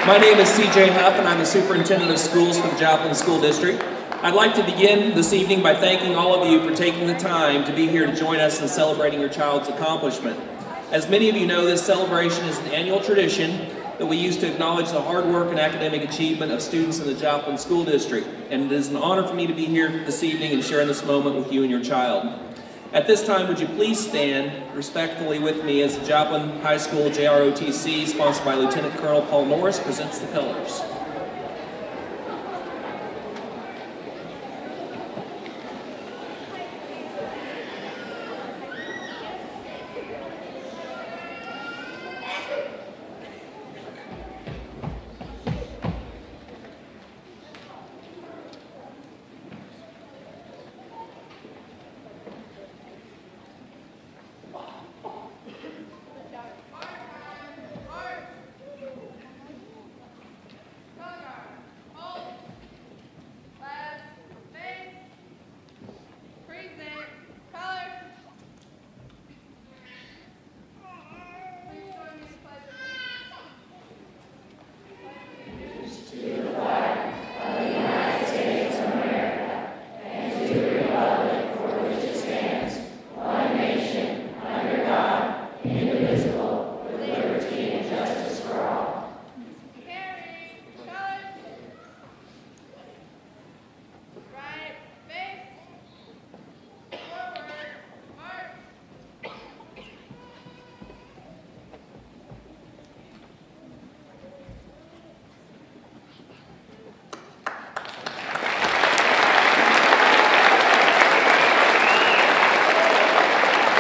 My name is C.J. Huff, and I'm the Superintendent of Schools for the Joplin School District. I'd like to begin this evening by thanking all of you for taking the time to be here to join us in celebrating your child's accomplishment. As many of you know, this celebration is an annual tradition that we use to acknowledge the hard work and academic achievement of students in the Joplin School District. And it is an honor for me to be here this evening and sharing this moment with you and your child. At this time, would you please stand respectfully with me as the Joplin High School JROTC, sponsored by Lieutenant Colonel Paul Norris, presents the colors.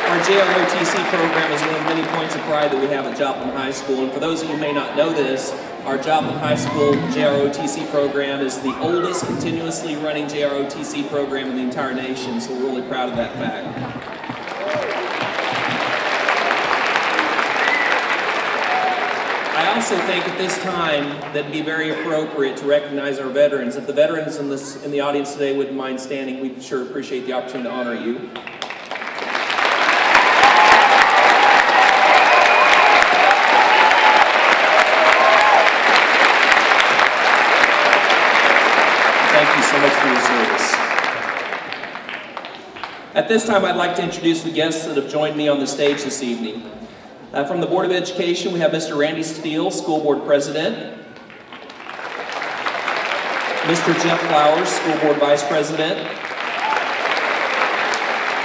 Our JROTC program is one of many points of pride that we have at Joplin High School. And for those of you who may not know this, our Joplin High School JROTC program is the oldest continuously running JROTC program in the entire nation, so we're really proud of that fact. I also think at this time that it'd be very appropriate to recognize our veterans. If the veterans in the audience today wouldn't mind standing, we'd sure appreciate the opportunity to honor you. So much for your service. At this time, I'd like to introduce the guests that have joined me on the stage this evening. From the Board of Education, we have Mr. Randy Steele, School Board President. Mr. Jeff Flowers, School Board Vice President.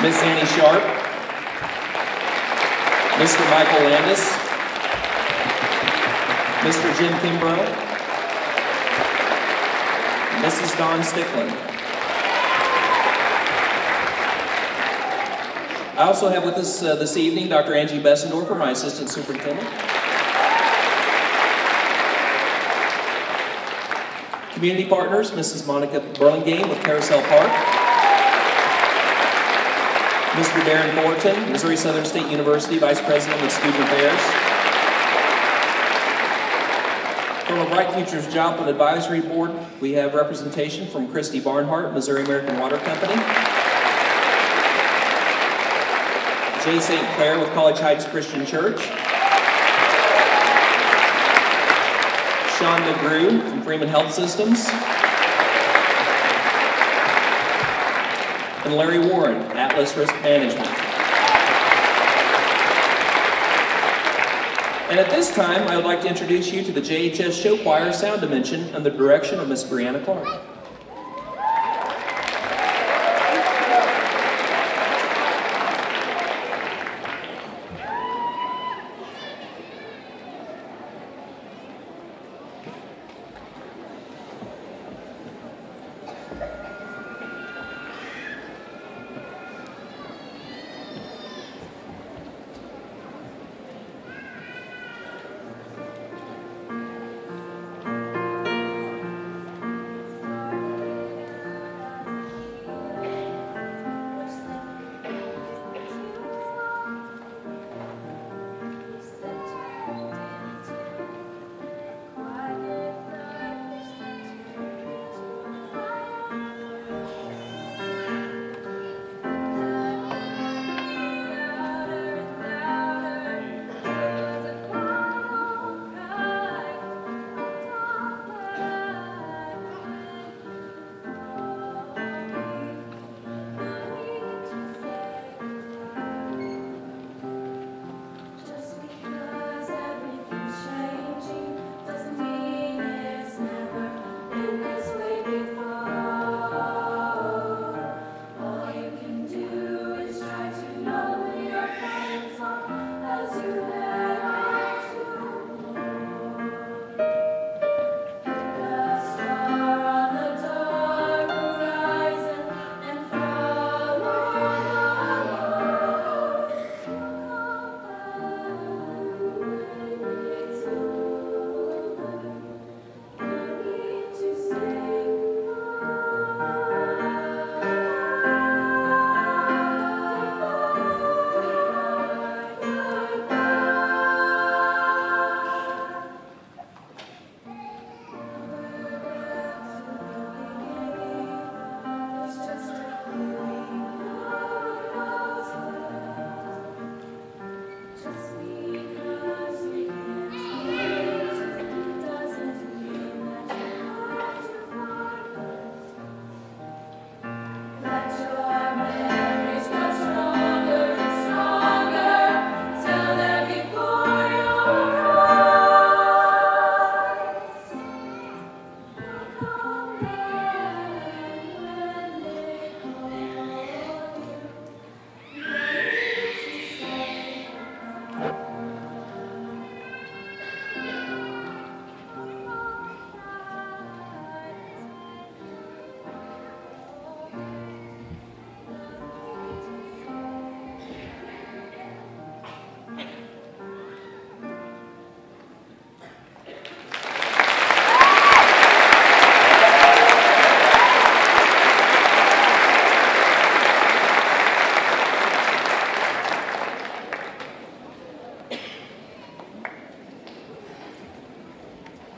Ms. Annie Sharp. Mr. Michael Landis. Mr. Jim Kimbrough. Mrs. Dawn Stickland. I also have with us this evening Dr. Angie Bessendorfer, my Assistant Superintendent. Community partners, Mrs. Monica Burlingame with Carousel Park. Mr. Darren Thornton, Missouri Southern State University Vice President of Student Affairs. From the Bright Futures Joplin Advisory Board, we have representation from Christy Barnhart, Missouri American Water Company. Jay St. Clair with College Heights Christian Church. Sean McGrew from Freeman Health Systems. And Larry Warren, Atlas Risk Management. And at this time, I would like to introduce you to the JHS Show Choir Sound Dimension under the direction of Miss Brianna Clark.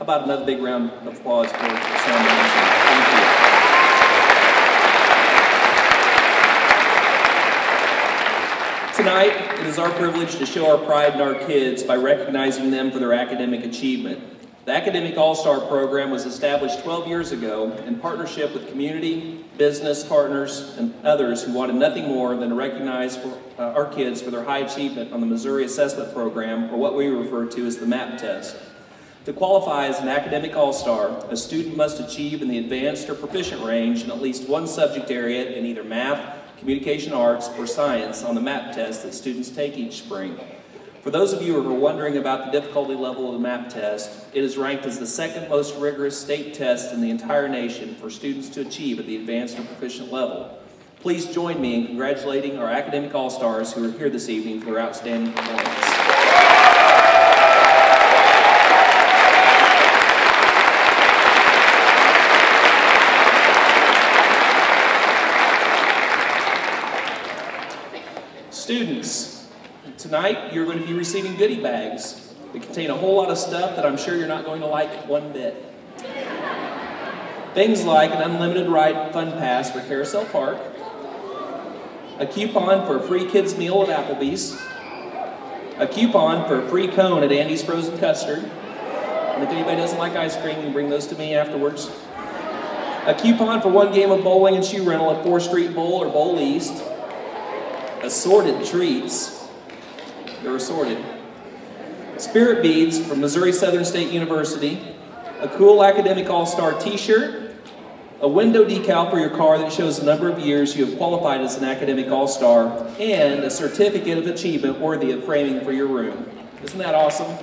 about another big round of applause for Sound Management? Thank you. Tonight, it is our privilege to show our pride in our kids by recognizing them for their academic achievement. The Academic All-Star program was established 12 years ago in partnership with community, business partners, and others who wanted nothing more than to recognize our kids for their high achievement on the Missouri Assessment Program, or what we refer to as the MAP test. To qualify as an Academic All-Star, a student must achieve in the advanced or proficient range in at least one subject area in either math, communication arts, or science on the MAP test that students take each spring. For those of you who are wondering about the difficulty level of the MAP test, it is ranked as the second most rigorous state test in the entire nation for students to achieve at the advanced or proficient level. Please join me in congratulating our Academic All-Stars who are here this evening for their outstanding performance. Students, tonight you're going to be receiving goodie bags that contain a whole lot of stuff that I'm sure you're not going to like one bit. Things like an unlimited ride fun pass for Carousel Park, a coupon for a free kids meal at Applebee's, a coupon for a free cone at Andy's Frozen Custard, and if anybody doesn't like ice cream, you can bring those to me afterwards, a coupon for one game of bowling and shoe rental at 4th Street Bowl or Bowl East, assorted treats, they're assorted, spirit beads from Missouri Southern State University, a cool Academic All-Star t-shirt, a window decal for your car that shows the number of years you have qualified as an Academic All-Star, and a certificate of achievement worthy of framing for your room. Isn't that awesome?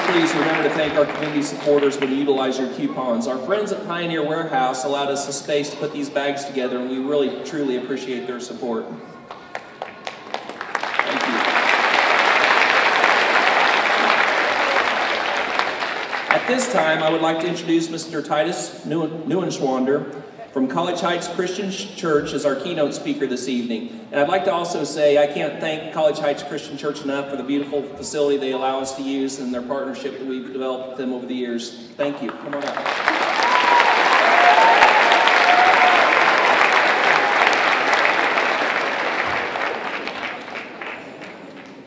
Please remember to thank our community supporters when you utilize your coupons. Our friends at Pioneer Warehouse allowed us the space to put these bags together, and we really, truly appreciate their support. Thank you. At this time, I would like to introduce Mr. Titus Neuenschwander from College Heights Christian Church as our keynote speaker this evening. And I'd like to also say I can't thank College Heights Christian Church enough for the beautiful facility they allow us to use and their partnership that we've developed with them over the years. Thank you. Come on up.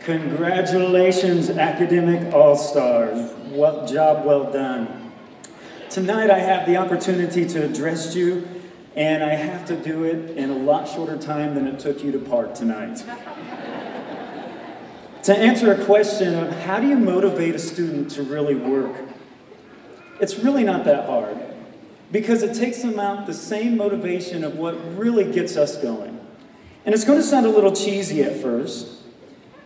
Congratulations, Academic All-Stars. What job well done. Tonight I have the opportunity to address you, and I have to do it in a lot shorter time than it took you to park tonight. To answer a question of how do you motivate a student to really work, it's really not that hard, because it takes them out the same motivation of what really gets us going. And it's going to sound a little cheesy at first.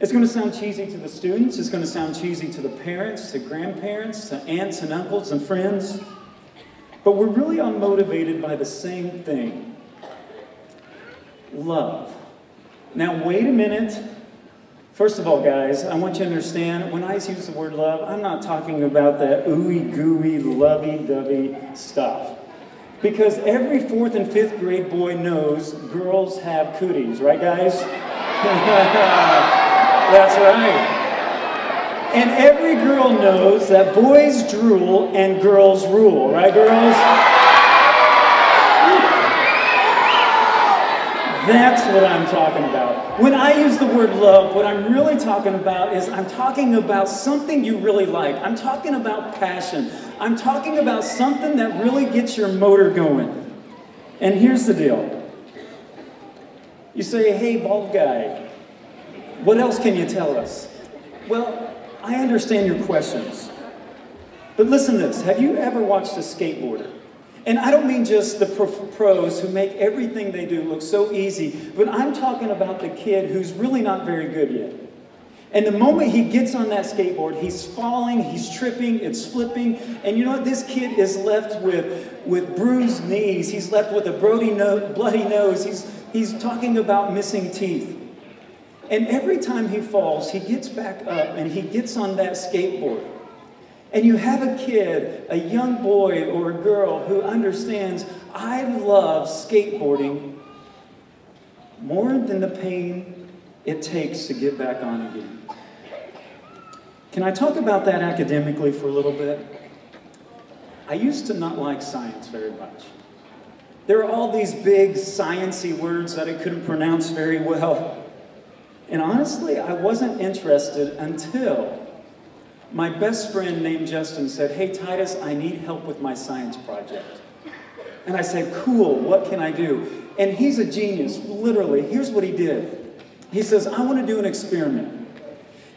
It's going to sound cheesy to the students, it's going to sound cheesy to the parents, to grandparents, to aunts and uncles and friends. But we're really all motivated by the same thing. Love. Now wait a minute. First of all, guys, I want you to understand, when I use the word love, I'm not talking about that ooey gooey, lovey-dovey stuff. Because every 4th and 5th grade boy knows girls have cooties, right guys? That's right. And every girl knows that boys drool and girls rule, right girls? That's what I'm talking about. When I use the word love, what I'm really talking about is I'm talking about something you really like. I'm talking about passion. I'm talking about something that really gets your motor going. And here's the deal. You say, hey, bald guy, what else can you tell us? Well, I understand your questions. But listen to this. Have you ever watched a skateboarder? And I don't mean just the pros who make everything they do look so easy, but I'm talking about the kid who's really not very good yet. And the moment he gets on that skateboard, he's falling, he's tripping, it's flipping, and you know what? This kid is left with bruised knees. He's left with a bloody nose. He's talking about missing teeth. And every time he falls, he gets back up and he gets on that skateboard. And you have a kid, a young boy or a girl who understands, I love skateboarding more than the pain it takes to get back on again. Can I talk about that academically for a little bit? I used to not like science very much. There were all these big sciencey words that I couldn't pronounce very well. And honestly, I wasn't interested until my best friend named Justin said, "Hey Titus, I need help with my science project." And I said, "Cool, what can I do?" And he's a genius, literally. Here's what he did. He says, "I want to do an experiment."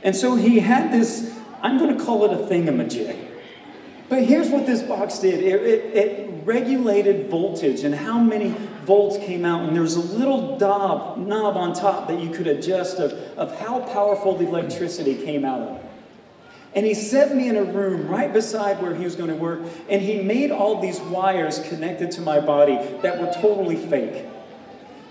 And so he had this, I'm going to call it a thingamajig. But here's what this box did. It regulated voltage and how many volts came out. And there was a little knob on top that you could adjust of how powerful the electricity came out of. And he set me in a room right beside where he was going to work. And he made all these wires connected to my body that were totally fake.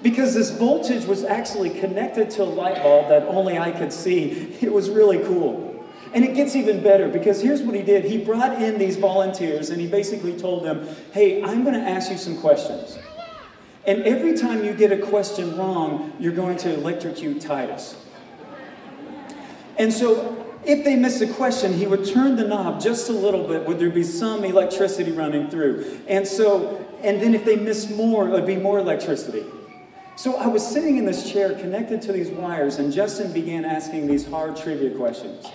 Because this voltage was actually connected to a light bulb that only I could see. It was really cool. And it gets even better, because here's what he did. He brought in these volunteers and he basically told them, "Hey, I'm going to ask you some questions. And every time you get a question wrong, you're going to electrocute Titus." And so if they missed a question, he would turn the knob just a little bit, would there be some electricity running through. And then if they missed more, it would be more electricity. So I was sitting in this chair connected to these wires, and Justin began asking these hard trivia questions.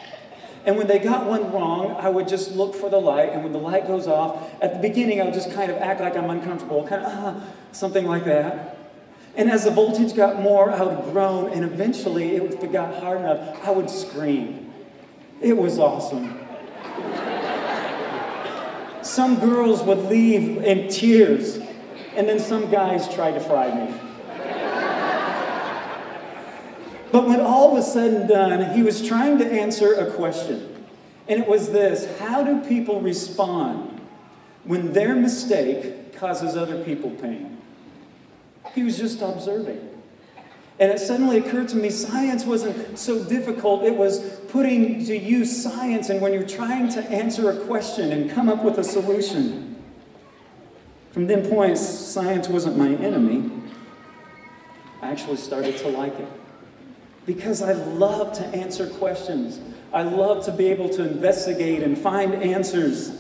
And when they got one wrong, I would just look for the light, and when the light goes off, at the beginning I would just kind of act like I'm uncomfortable, kind of, something like that. And as the voltage got more, I would groan, and eventually, if it got hard enough, I would scream. It was awesome. Some girls would leave in tears, and then some guys tried to fry me. But when all was said and done, he was trying to answer a question. And it was this: how do people respond when their mistake causes other people pain? He was just observing. And it suddenly occurred to me, science wasn't so difficult. It was putting to use science, and when you're trying to answer a question and come up with a solution. From then point, science wasn't my enemy. I actually started to like it. Because I love to answer questions. I love to be able to investigate and find answers.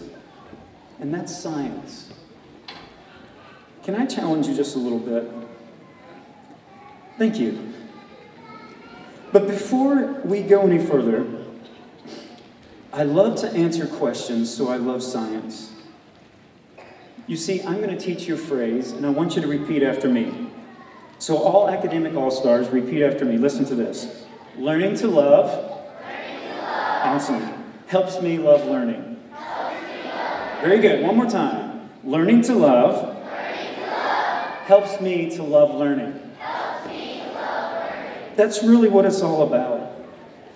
And that's science. Can I challenge you just a little bit? Thank you. But before we go any further, I love to answer questions, so I love science. You see, I'm going to teach you a phrase, and I want you to repeat after me. So all academic all-stars, repeat after me. Listen to this. Learning to love. Awesome. Helps me love learning. Very good. One more time. Learning to love. Helps me to love learning. That's really what it's all about.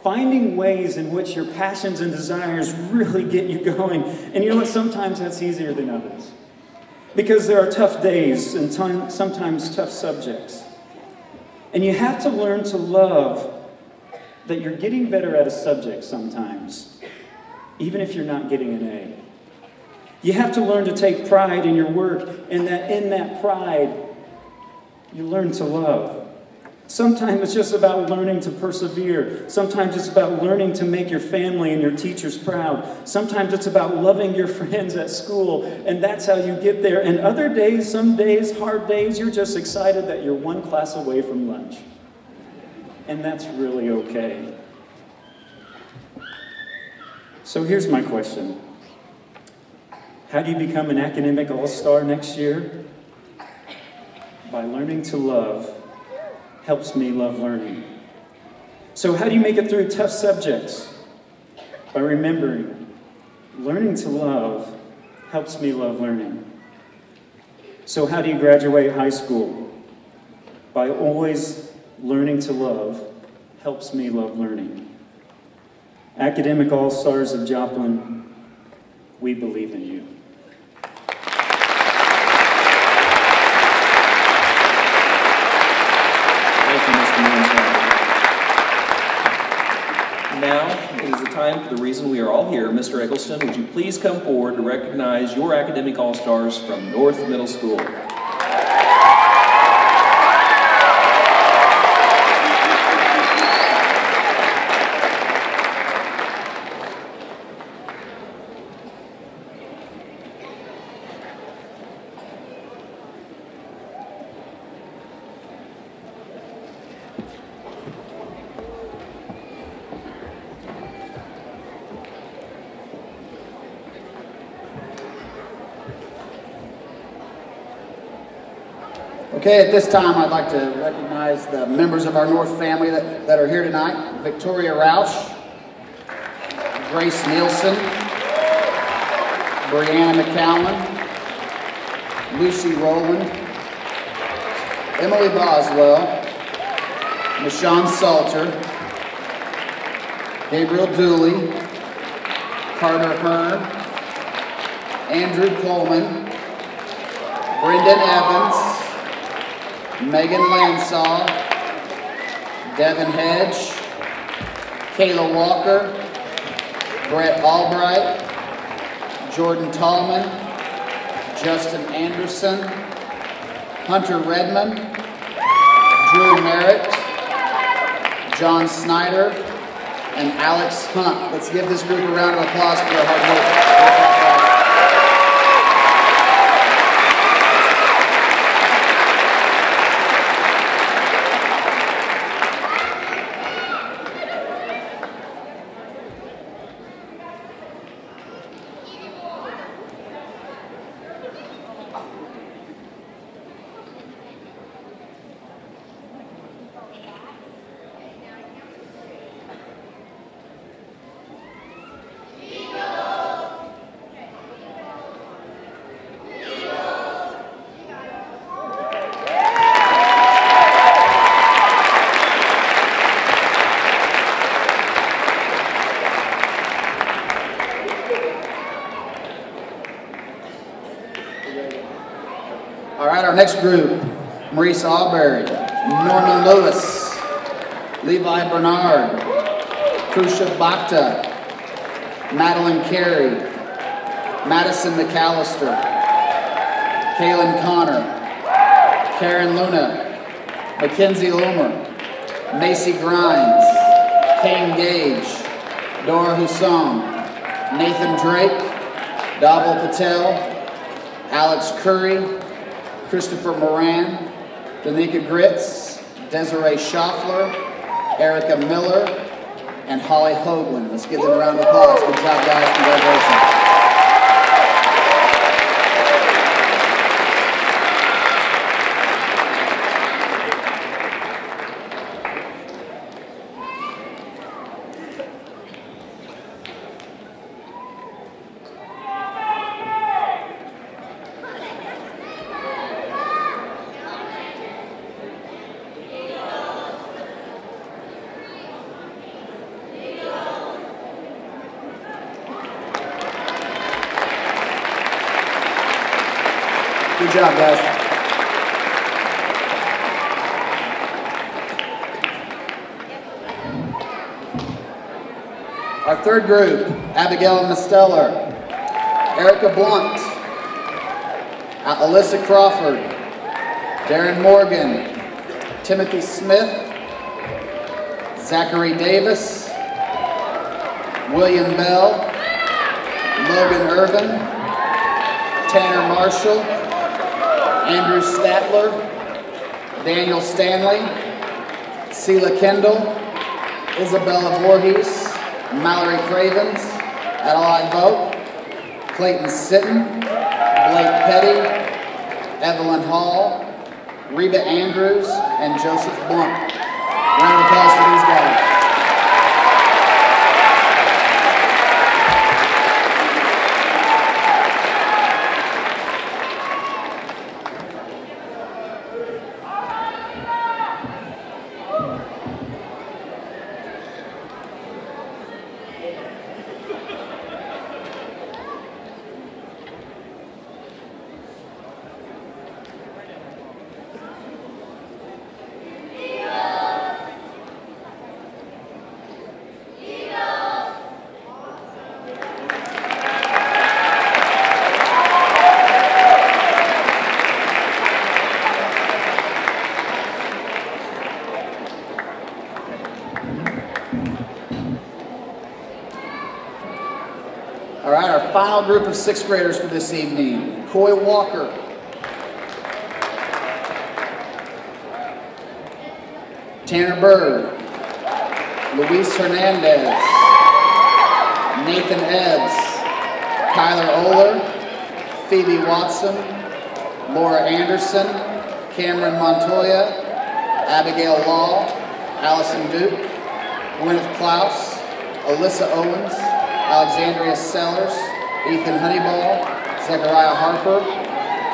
Finding ways in which your passions and desires really get you going. And you know what? Sometimes that's easier than others. Because there are tough days and sometimes tough subjects. And you have to learn to love that you're getting better at a subject sometimes, even if you're not getting an A. You have to learn to take pride in your work, and that in that pride, you learn to love. Sometimes it's just about learning to persevere. Sometimes it's about learning to make your family and your teachers proud. Sometimes it's about loving your friends at school, and that's how you get there. And other days, some days, hard days, you're just excited that you're one class away from lunch. And that's really okay. So here's my question. How do you become an academic all-star next year? By learning to love. Helps me love learning. So how do you make it through tough subjects? By remembering, learning to love helps me love learning. So how do you graduate high school? By always learning to love helps me love learning. Academic all-stars of Joplin, we believe in you. Now, it is the time for the reason we are all here. Mr. Eggleston, would you please come forward to recognize your academic all-stars from North Middle School? Okay, at this time I'd like to recognize the members of our North family that are here tonight. Victoria Roush, Grace Nielsen, Brianna McCowan, Lucy Rowland, Emily Boswell, Michonne Salter, Gabriel Dooley, Carter Hearn, Andrew Coleman, Brendan Evans, Megan Lansaw, Devin Hedge, Kayla Walker, Brett Albright, Jordan Tallman, Justin Anderson, Hunter Redmond, Drew Merritt, John Snyder, and Alex Hunt. Let's give this group a round of applause for their hard work. Our next group, Maurice Auberry, Norman Lewis, Levi Bernard, Kusha Bhakta, Madeline Carey, Madison McAllister, Kaylin Connor, Karen Luna, Mackenzie Loomer, Macy Grimes, Kane Gage, Dora Husson, Nathan Drake, Dhaval Patel, Alex Curry, Christopher Moran, Danica Gritz, Desiree Schaffler, Erica Miller, and Holly Hoagland. Let's give them a round of applause. Good job, guys. Congratulations. Good job, guys. Our third group, Abigail Misteller, Erica Blunt, Alyssa Crawford, Darren Morgan, Timothy Smith, Zachary Davis, William Bell, Logan Irvin, Tanner Marshall, Andrew Statler, Daniel Stanley, Sela Kendall, Isabella Voorhees, Mallory Cravens, Adeline Vogt, Clayton Sitton, Blake Petty, Evelyn Hall, Reba Andrews, and Joseph Blunt. Round of applause for these guys. All right, our final group of sixth graders for this evening. Coy Walker, Tanner Bird, Luis Hernandez, Nathan Ebbs, Kyler Oler, Phoebe Watson, Laura Anderson, Cameron Montoya, Abigail Law, Allison Duke, Gwyneth Klaus, Alyssa Owens, Alexandria Sellers, Ethan Honeyball, Zechariah Harper,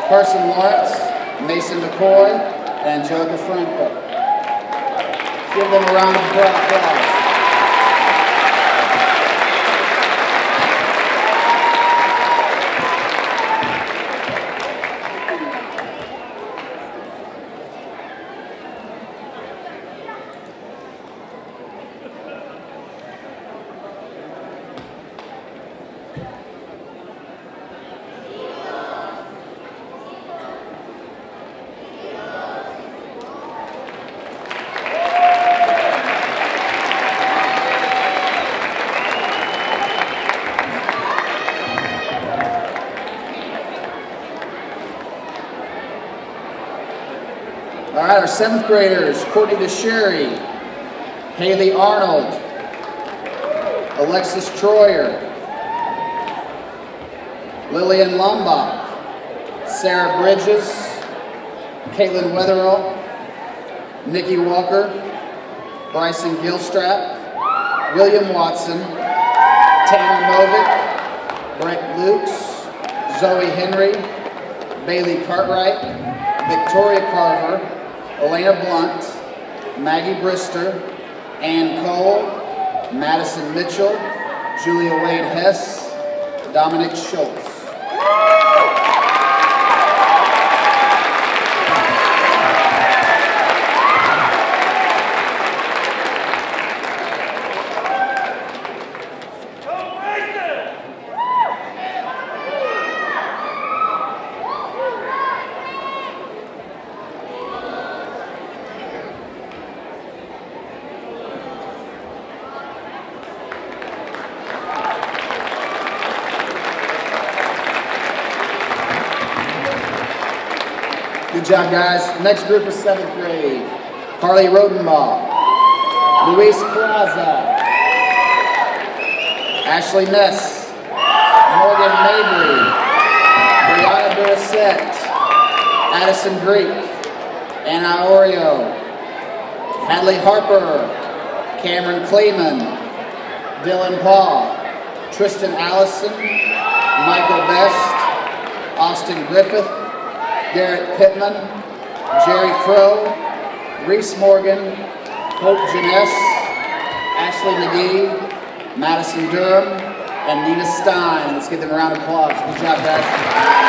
Carson Lawrence, Mason McCoy, and Angelica Franco. Give them a round of applause. All right, our 7th graders, Courtney DeSherry, Haley Arnold, Alexis Troyer, Lillian Lombach, Sarah Bridges, Caitlin Weatherall, Nikki Walker, Bryson Gilstrap, William Watson, Tanner Novick, Brett Lukes, Zoe Henry, Bailey Cartwright, Victoria Carver, Elena Blunt, Maggie Brister, Ann Cole, Madison Mitchell, Julia Wade Hess, Dominic Schultz. Good job, guys. Next group is 7th grade. Carly Rodenbaugh, Luis Plaza, Ashley Ness, Morgan Mabry, Brianna Duracette, Addison Greek, Anna Oreo, Hadley Harper, Cameron Kleeman, Dylan Paul, Tristan Allison, Michael Best, Austin Griffith, Garrett Pittman, Jerry Crow, Reese Morgan, Hope Janess, Ashley McGee, Madison Durham, and Nina Stein. Let's give them a round of applause. Good job, guys.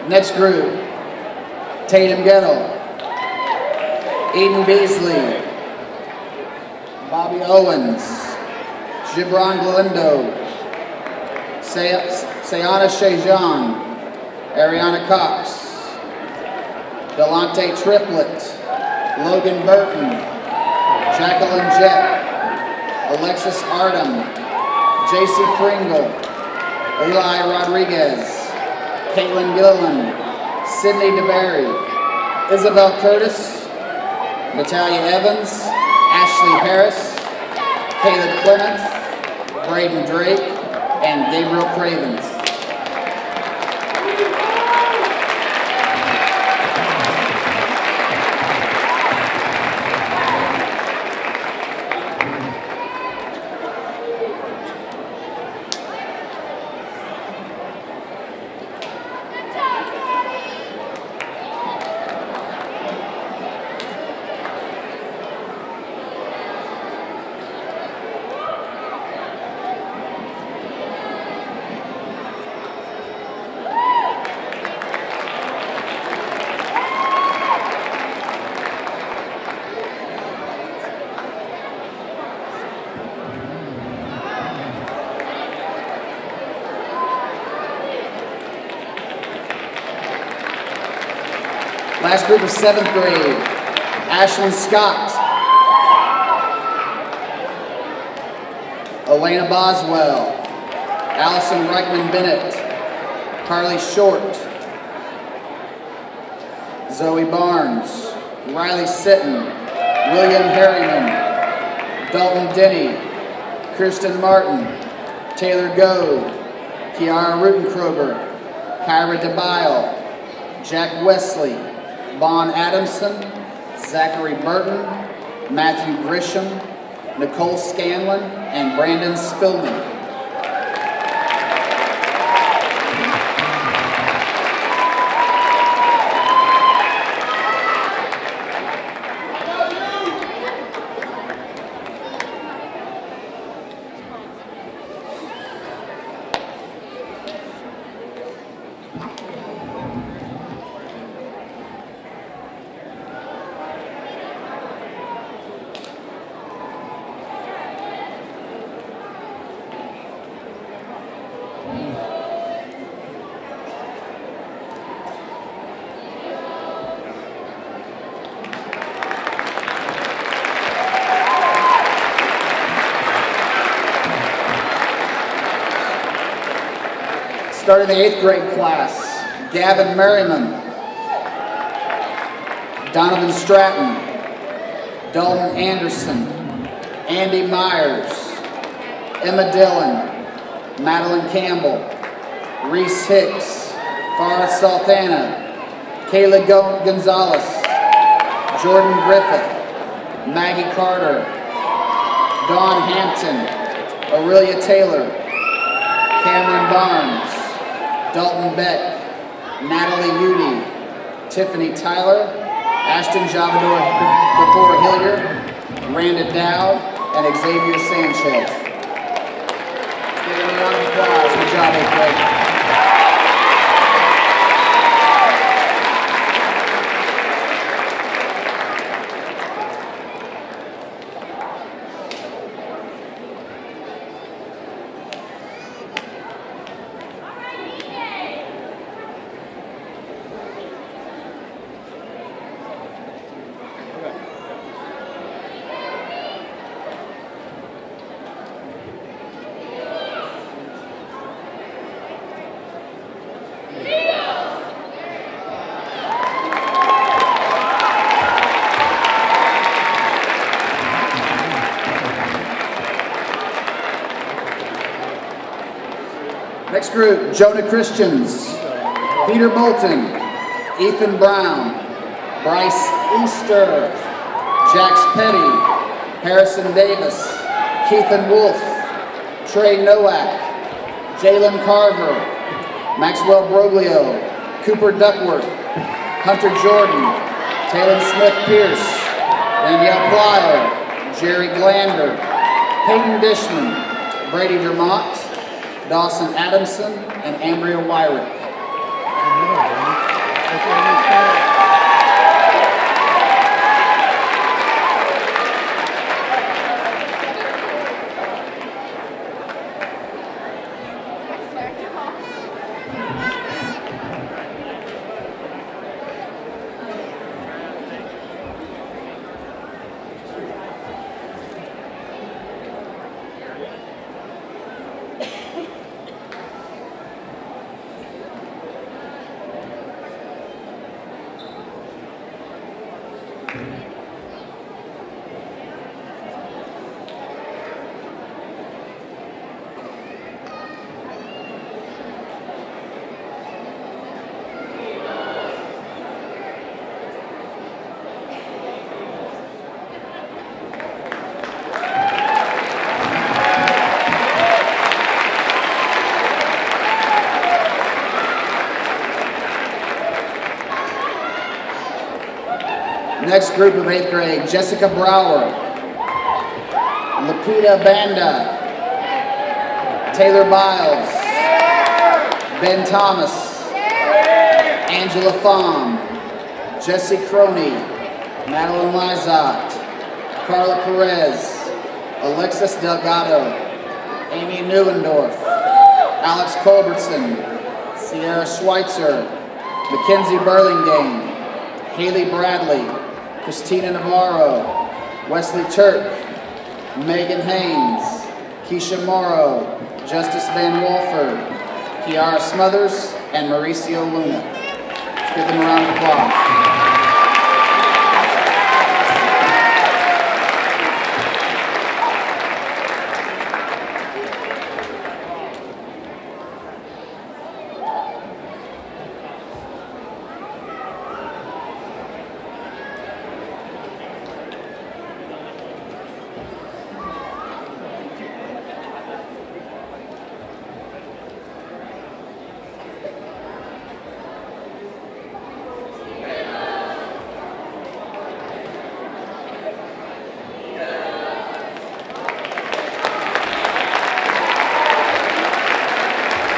Next group, Tatum Gettle, Eden Beasley, Bobby Owens, Gibran Galindo, Sayana Shejan, Ariana Cox, Delante Triplett, Logan Burton, Jacqueline Jett, Alexis Artem, JC Pringle, Eli Rodriguez, Caitlin Gilliland, Sydney DeBerry, Isabel Curtis, Natalia Evans, Ashley Harris, Caleb Clements, Braden Drake, and Gabriel Cravens. Last group of 7th grade, Ashlyn Scott, Elena Boswell, Allison Reichman Bennett, Carly Short, Zoe Barnes, Riley Sitton, William Harriman, Dalton Denny, Kirsten Martin, Taylor Gove, Kiara Rutenkroger, Kyra DeBile, Jack Wesley, Vaughn Adamson, Zachary Burton, Matthew Grisham, Nicole Scanlon, and Brandon Spillman. Starting the 8th grade class, Gavin Merriman, Donovan Stratton, Dalton Anderson, Andy Myers, Emma Dillon, Madeline Campbell, Reese Hicks, Farah Sultana, Kayla Gonzalez, Jordan Griffith, Maggie Carter, Dawn Hampton, Aurelia Taylor, Cameron Barnes, Dalton Beck, Natalie Udy, Tiffany Tyler, Ashton Javador Before Hilliard, Randa Dowd, and Xavier Sanchez. Give them a round of applause. Good job, 8th grade. Next group, Jonah Christians, Peter Bolton, Ethan Brown, Bryce Easter, Jax Petty, Harrison Davis, Keithan Wolf, Trey Nowak, Jalen Carver, Maxwell Broglio, Cooper Duckworth, Hunter Jordan, Taylor Smith Pierce, Danielle Plyer, Jerry Glander, Peyton Dishman, Brady Vermont, Dawson Adamson, and Ambria Wyrick. Next group of 8th grade, Jessica Brower, Lapita Banda, Taylor Biles, Ben Thomas, Angela Pham, Jesse Croney, Madeline Lizotte, Carla Perez, Alexis Delgado, Amy Neuendorf, Alex Culbertson, Sierra Schweitzer, Mackenzie Burlingame, Haley Bradley, Christina Navarro, Wesley Turk, Megan Haynes, Keisha Morrow, Justice Van Wolford, Kiara Smothers, and Mauricio Luna. Let's give them a round of applause.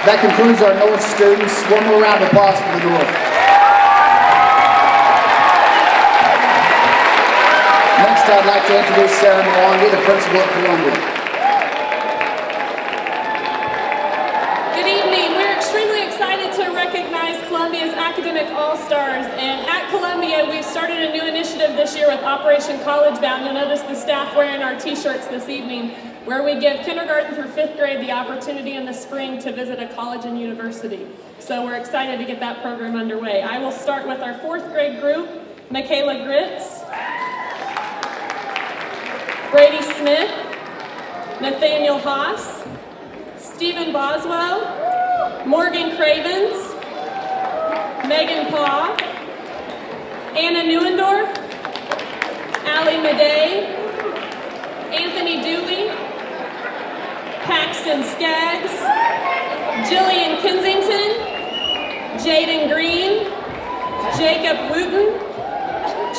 That concludes our North students. One more round of applause for the North. Next, I'd like to introduce Sarah Mwangi, the principal at Columbia. Good evening. We're extremely excited to recognize Columbia's Academic All-Stars. And at Columbia, we've started a new initiative this year with Operation College Bound. You'll notice the staff wearing our t-shirts this evening, where we give kindergarten through 5th grade the opportunity in the spring to visit a college and university. So we're excited to get that program underway. I will start with our 4th grade group, Michaela Gritz, Brady Smith, Nathaniel Haas, Stephen Boswell, Morgan Cravens, Megan Paw, Anna Neuendorf, Allie Madej, Anthony Dooley, Paxton Skaggs, Jillian Kensington, Jaden Green, Jacob Wooten,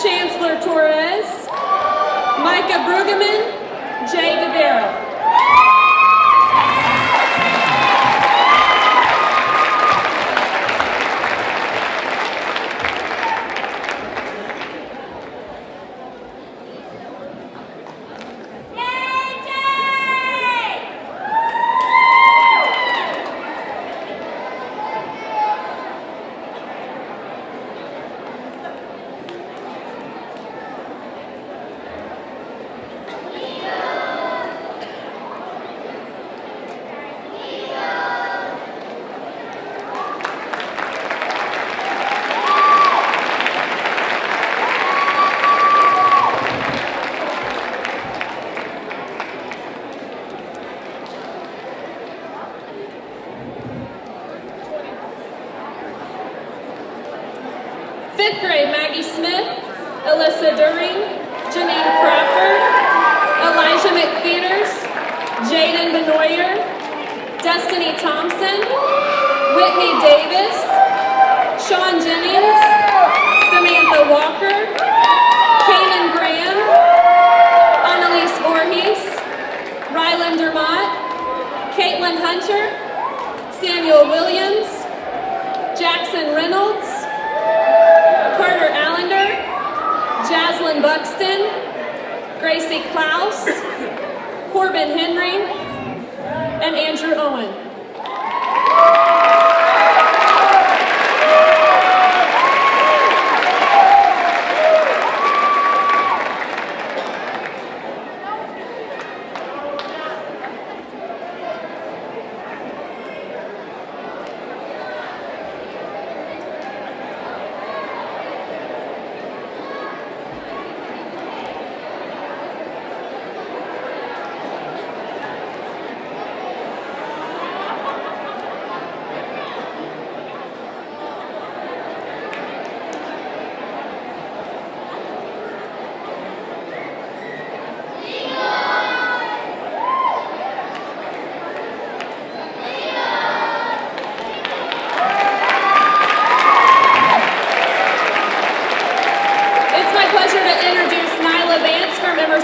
Chancellor Torres, Micah Brueggemann, Jay DeVero. Fifth grade, Maggie Smith, Alyssa During, Janine Crawford, Elijah McPeters, Jaden Benoyer, Destiny Thompson, Whitney Davis, Sean Jennings, Samantha Walker, Kanan Graham, Annalise Voorhees, Rylan Dermott, Caitlin Hunter, Samuel Williams, Jackson Reynolds, Carter Allender, Jaslyn Buxton, Gracie Klaus, Corbin Henry, and Andrew Owen.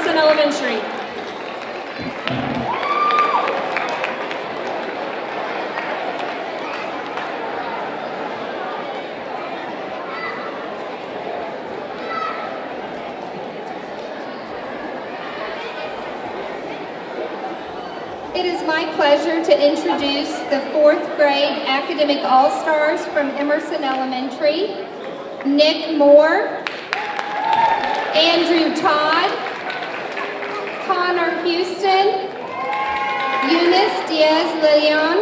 Elementary. It is my pleasure to introduce the 4th grade Academic All-Stars from Emerson Elementary. Nick Moore, Andrew Todd, Connor Houston, Eunice Diaz-Leon,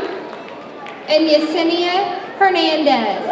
and Yesenia Hernandez.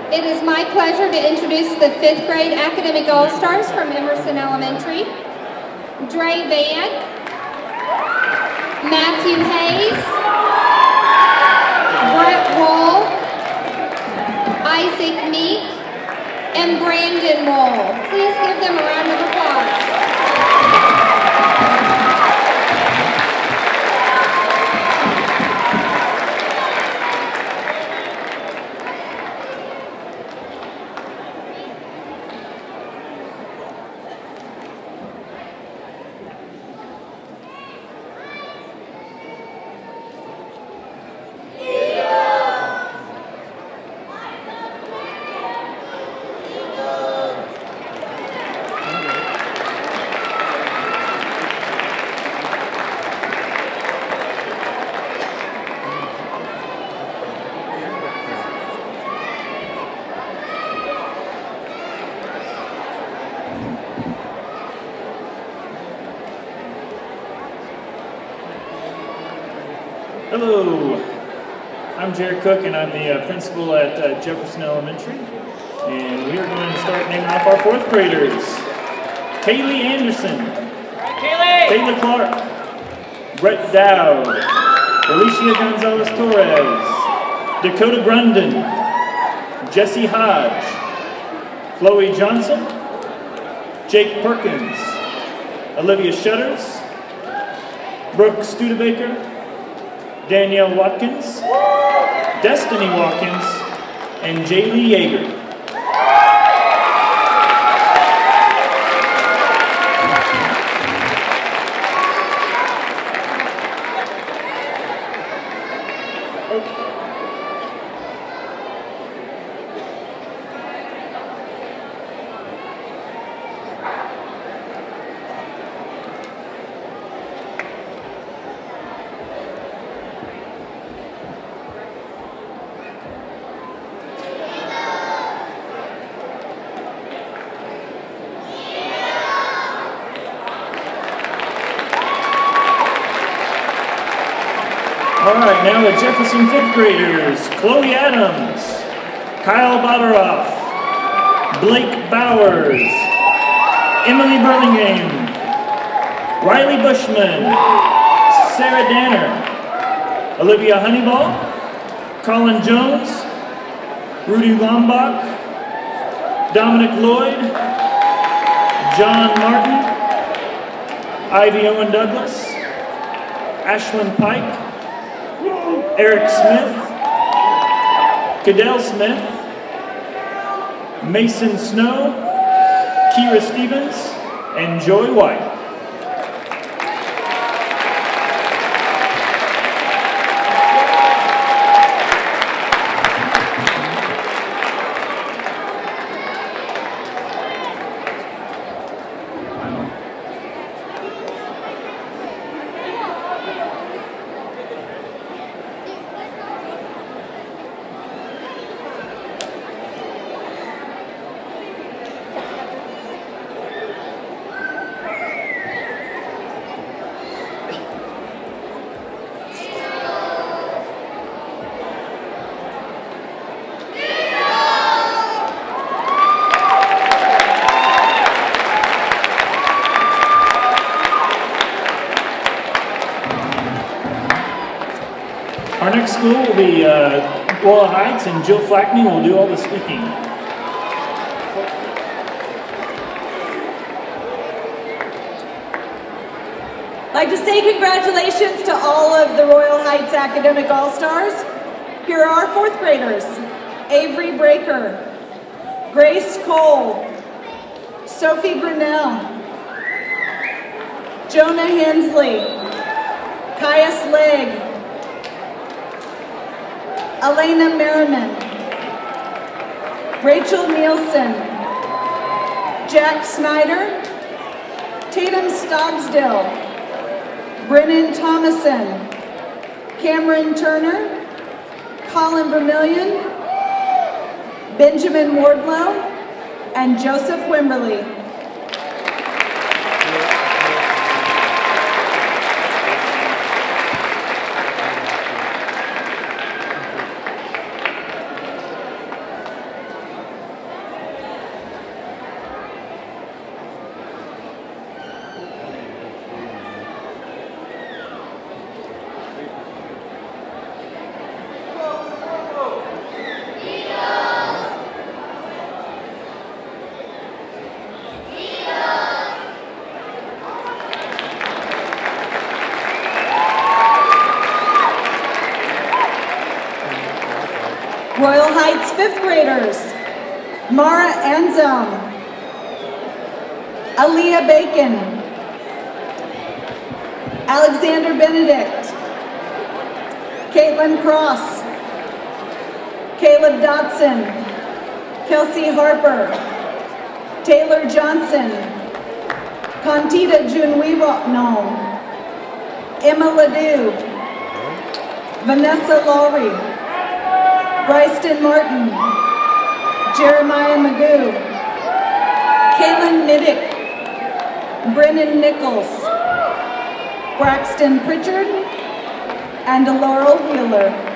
It is my pleasure to introduce the 5th grade Academic All-Stars from Emerson Elementary. Dre Van, Matthew Hayes, Brett Wall, Isaac Meek, and Brandon Wall. Please give them a round of applause. Hello, I'm Jared Cook and I'm the principal at Jefferson Elementary, and we are going to start naming off our 4th graders. Kaylee Anderson, Kayla Clark, Brett Dowd, Alicia Gonzalez-Torres, Dakota Grundon, Jesse Hodge, Chloe Johnson, Jake Perkins, Olivia Shutters, Brooke Studebaker, Danielle Watkins, Destiny Watkins, and Jaylee Yeager. All right, now the Jefferson 5th graders, Chloe Adams, Kyle Boderoff, Blake Bowers, Emily Burlingame, Riley Bushman, Sarah Danner, Olivia Honeyball, Colin Jones, Rudy Lombach, Dominic Lloyd, John Martin, Ivy Owen Douglas, Ashlyn Pike, Eric Smith, Cadell Smith, Mason Snow, Kira Stevens, and Joy White. Our next school will be Royal Heights, and Jill Flackney will do all the speaking. I'd like to say congratulations to all of the Royal Heights Academic All-Stars. Here are our fourth graders: Avery Breaker, Grace Cole, Sophie Grinnell, Jonah Hensley, Caius Legg, Elena Merriman, Rachel Nielsen, Jack Snyder, Tatum Stogsdill, Brennan Thomason, Cameron Turner, Colin Vermillion, Benjamin Wardlow, and Joseph Wimberly. Royal Heights fifth graders: Mara Anselm, Aaliyah Bacon, Alexander Benedict, Caitlin Cross, Caleb Dotson, Kelsey Harper, Taylor Johnson, Contita Junweewano, Emma Ledoux, Vanessa Lowry, Bryston Martin, Jeremiah Magoo, Kaylin Middick, Brennan Nichols, Braxton Pritchard, and Laurel Wheeler.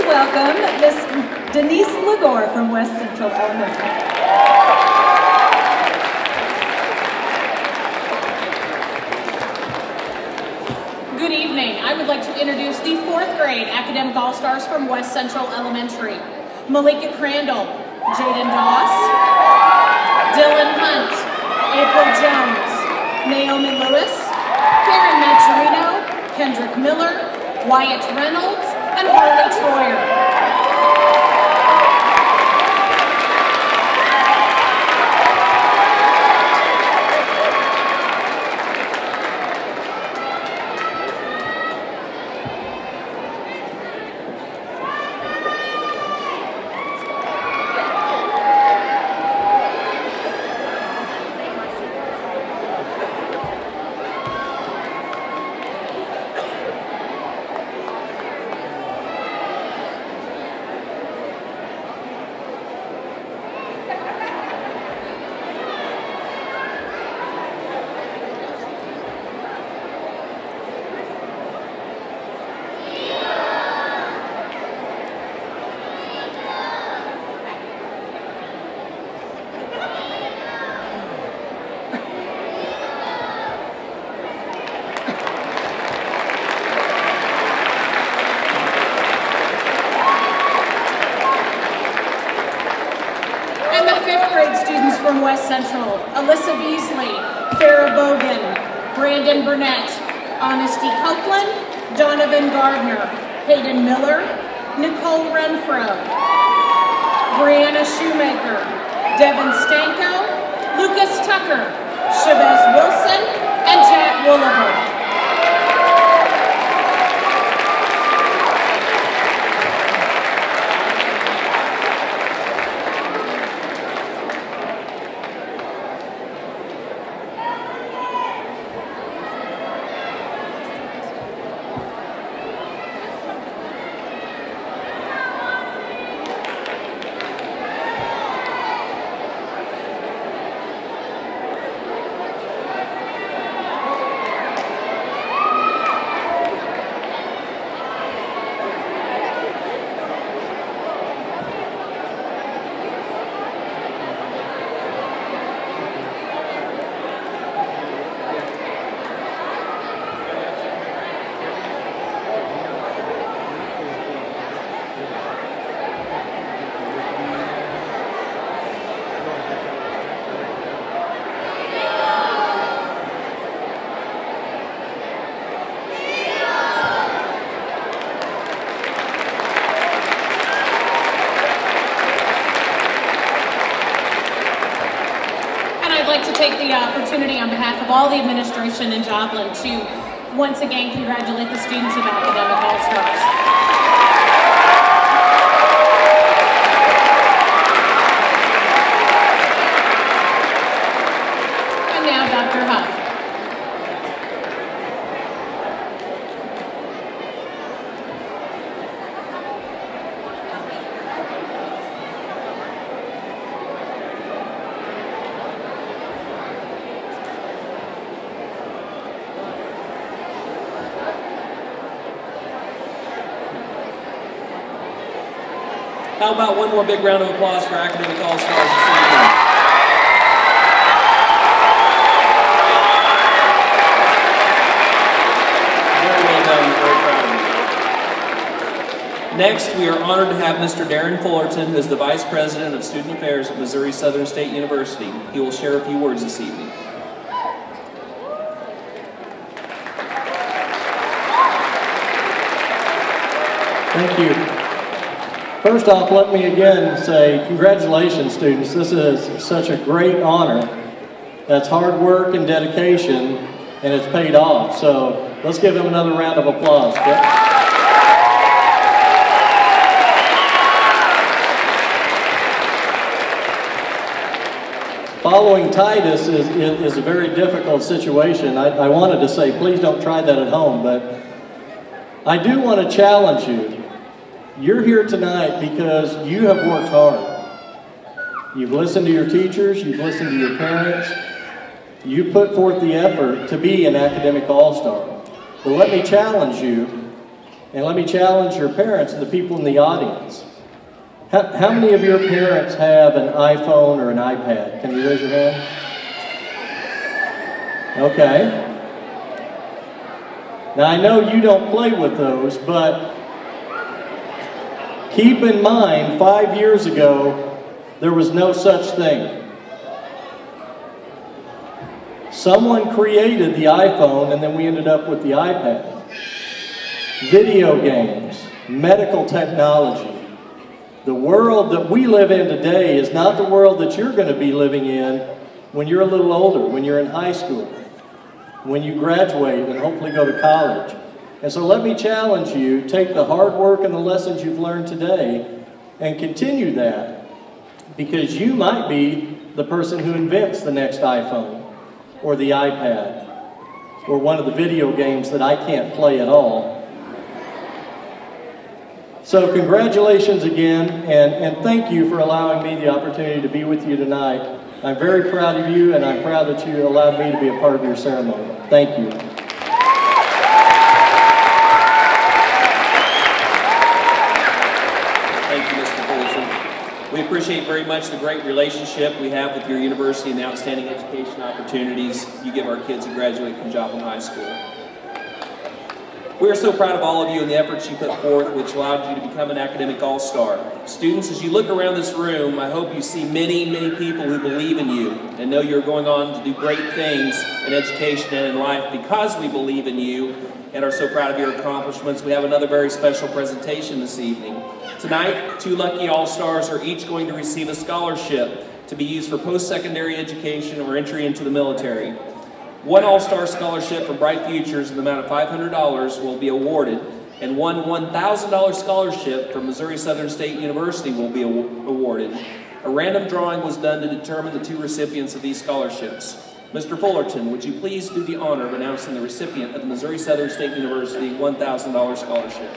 Welcome Miss Denise Legore from West Central Elementary. Good evening. I would like to introduce the fourth grade Academic All-Stars from West Central Elementary: Malika Crandall, Jaden Doss, Dylan Hunt, April Jones, Naomi Lewis, Karen Maturino, Kendrick Miller, Wyatt Reynolds, and Harley Troyer. From West Central: Alyssa Beasley, Farrah Bogan, Brandon Burnett, Honesty Copeland, Donovan Gardner, Hayden Miller, Nicole Renfro, Brianna Shoemaker, Devin Stanko, Lucas Tucker, Chavez Wilson, and Jack Wooliver. Take the opportunity on behalf of all the administration in Joplin to once again congratulate the students of Academic All-Stars. And now Dr. Huff. How about one more big round of applause for Academic All-Stars this evening? Very well done, very proud of you. Next, we are honored to have Mr. Darren Fullerton, who is the Vice President of Student Affairs at Missouri Southern State University. He will share a few words this evening. Thank you. First off, let me again say congratulations, students. This is such a great honor. That's hard work and dedication, and it's paid off. So let's give them another round of applause. Following Titus is a very difficult situation. I wanted to say, please don't try that at home, but I do want to challenge you. You're here tonight because you have worked hard. You've listened to your teachers, you've listened to your parents, you put forth the effort to be an academic all-star. But let me challenge you, and let me challenge your parents and the people in the audience. How many of your parents have an iPhone or an iPad? Can you raise your hand? Okay. Now I know you don't play with those, but keep in mind, 5 years ago, there was no such thing. Someone created the iPhone, and then we ended up with the iPad. Video games, medical technology. The world that we live in today is not the world that you're going to be living in when you're a little older, when you're in high school, when you graduate and hopefully go to college. And so let me challenge you, take the hard work and the lessons you've learned today and continue that, because you might be the person who invents the next iPhone or the iPad or one of the video games that I can't play at all. So congratulations again, and thank you for allowing me the opportunity to be with you tonight. I'm very proud of you, and I'm proud that you allowed me to be a part of your ceremony. Thank you. We appreciate very much the great relationship we have with your university and the outstanding education opportunities you give our kids who graduate from Joplin High School. We are so proud of all of you and the efforts you put forth, which allowed you to become an academic all-star. Students, as you look around this room, I hope you see many, many people who believe in you and know you're going on to do great things in education and in life because we believe in you and are so proud of your accomplishments. We have another very special presentation this evening. Tonight, 2 lucky all-stars are each going to receive a scholarship to be used for post-secondary education or entry into the military. One All-Star Scholarship from Bright Futures in the amount of $500 will be awarded, and one $1,000 scholarship from Missouri Southern State University will be awarded. A random drawing was done to determine the two recipients of these scholarships. Mr. Fullerton, would you please do the honor of announcing the recipient of the Missouri Southern State University $1,000 scholarship?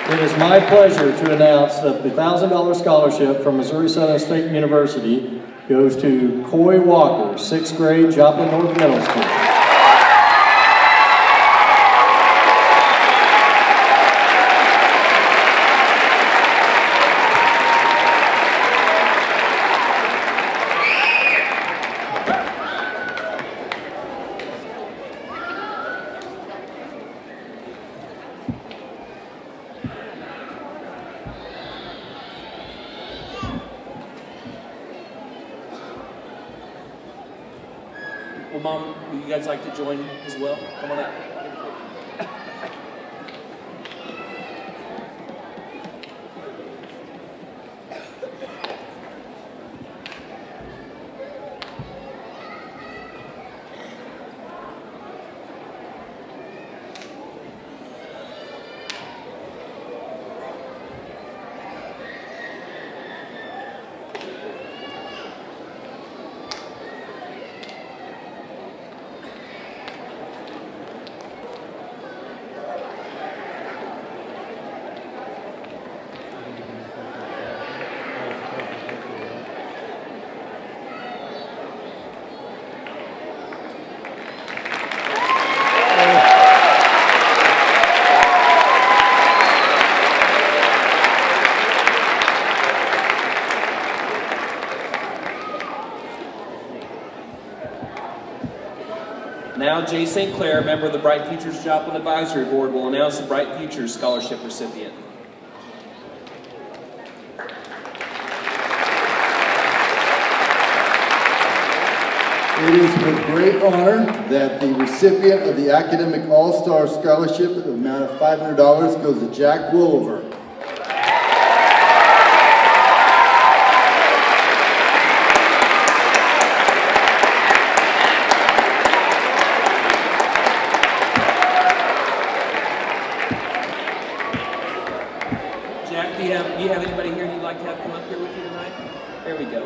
It is my pleasure to announce that the $1,000 scholarship from Missouri Southern State University goes to Coy Walker, 6th grade, Joplin North Middle School. Well, Mom, would you guys like to join as well? Come on up. Now, Jay St. Clair, a member of the Bright Futures Joplin Advisory Board, will announce the Bright Futures Scholarship recipient. It is with great honor that the recipient of the Academic All-Star Scholarship in the amount of $500 goes to Jack Wolver. Jack, do you have anybody here you'd like to have come up here with you tonight? There we go.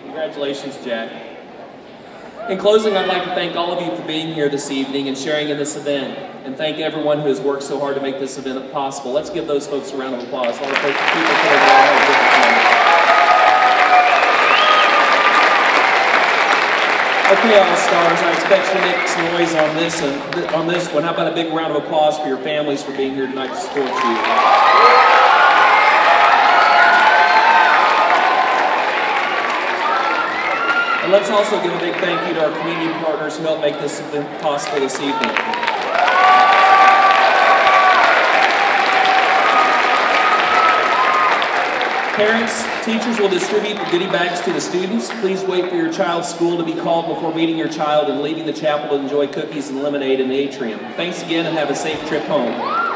Congratulations, Jack. In closing, I'd like to thank all of you for being here this evening and sharing in this event, and thank everyone who has worked so hard to make this event possible. Let's give those folks a round of applause. All the people put over there. Okay, All-Stars, I expect you to make some noise on this one. How about a big round of applause for your families for being here tonight to support you? And let's also give a big thank you to our community partners who helped make this event possible this evening. Parents, teachers will distribute the goodie bags to the students. Please wait for your child's school to be called before meeting your child and leaving the chapel to enjoy cookies and lemonade in the atrium. Thanks again and have a safe trip home.